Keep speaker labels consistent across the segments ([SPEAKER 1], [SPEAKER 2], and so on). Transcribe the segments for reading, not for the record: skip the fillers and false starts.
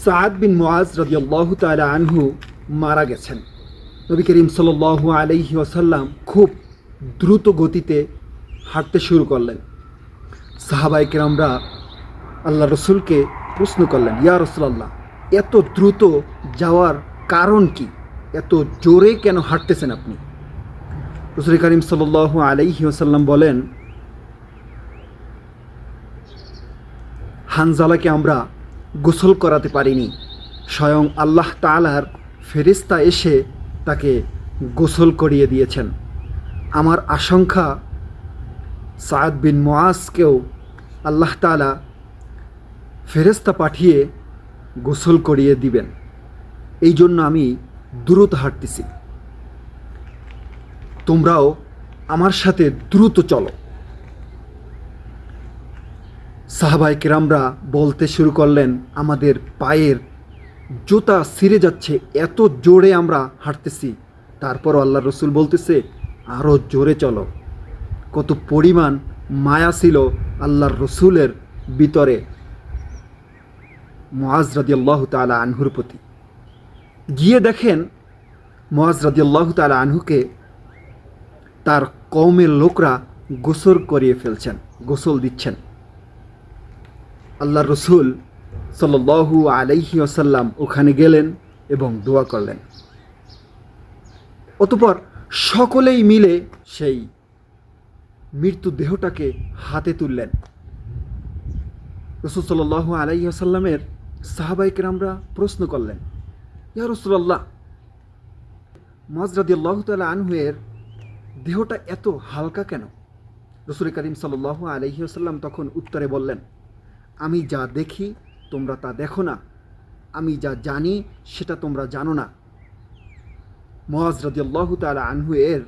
[SPEAKER 1] সাদ বিন মুআজ রাদিয়াল্লাহু তাআলা আনহু মারা গেছেন। নবী করিম সাল্লাল্লাহু আলাইহি ওয়াসাল্লাম খুব দ্রুত গতিতে হাঁটতে শুরু করলেন। সাহাবায়ে কেরামরা আল্লাহ রসুলকে প্রশ্ন করলেন, ইয়া রাসূলুল্লাহ, এত দ্রুত যাওয়ার কারণ কি? এত জোরে কেন হাঁটতেছেন আপনি? রাসূল করিম সাল্লাল্লাহু আলাইহি ওয়াসাল্লাম বলেন, হানজালাকে আমরা গোসল করাতে পারিনি। স্বয়ং আল্লাহ তাআলার ফেরেশতা এসে তাকে গোসল করিয়ে দিয়েছেন। আমার আশঙ্কা সাদ বিন মুআজকেও আল্লাহ তাআলা ফেরেশতা পাঠিয়ে গোসল করিয়ে দিবেন। এই জন্য আমি দ্রুত হাঁটতেছি, তোমরাও আমার সাথে দ্রুত চলো। সাহাবায়ে কেরামরা বলতে শুরু করলেন, আমাদের পায়ের জুতা ছিঁড়ে যাচ্ছে, এত জোরে আমরা হাঁটতেছি। তারপরও আল্লাহ রসুল বলতেছে, আরও জোরে চলো। কত পরিমাণ মায়া ছিল আল্লাহর রসুলের ভিতরে মুআজ রাদিয়াল্লাহু তাআলা আনহুর প্রতি। গিয়ে দেখেন মুআজ রাদিয়াল্লাহু তাআলা আনহুকে তার কওমের লোকরা গোসল করিয়ে ফেলছেন, গোসল দিচ্ছেন। আল্লাহর রসুল সাল্লাল্লাহু আলাইহি ওয়াসাল্লাম ওখানে গেলেন এবং দোয়া করলেন। অতঃপর সকলেই মিলে সেই মৃত্যু দেহটাকে হাতে তুললেন। রাসূল সাল্লাল্লাহু আলাইহি ওয়াসাল্লামের সাহাবায়ে কেরামরা প্রশ্ন করলেন, ইয়া রাসূলুল্লাহ, মুআজ রাদিয়াল্লাহু তাআলা আনহুয়ের দেহটা এত হালকা কেন? রাসূল করিম সাল্লাল্লাহু আলাইহি ওয়াসাল্লাম তখন উত্তরে বললেন, আমি যা দেখি তোমরা তা দেখো না, আমি যা জানি সেটা তোমরা জানো না। মুআজ রাদিয়াল্লাহু তাআলা আনহু এর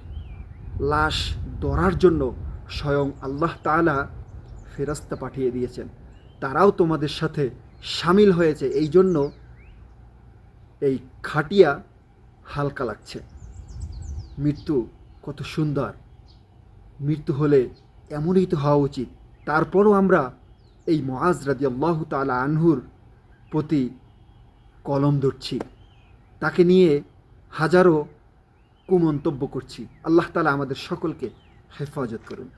[SPEAKER 1] লাশ ধরার জন্য স্বয়ং আল্লাহ তাআলা ফেরেশতা পাঠিয়ে দিয়েছেন। তারাও তোমাদের সাথে শামিল হয়েছে, এই জন্য এই খাটিয়া হালকা লাগছে। মৃত্যু কত সুন্দর, মৃত্যু হলে এমনই তো হওয়া উচিত। তারপরও আমরা এই মুআজ রাদিয়াল্লাহু তাআলা আনহুর প্রতি কলম ধরছি, তাকে নিয়ে হাজারো কুমন্তব্য করছি। আল্লাহ তাআলা আমাদের সকলকে হেফাজত করুন।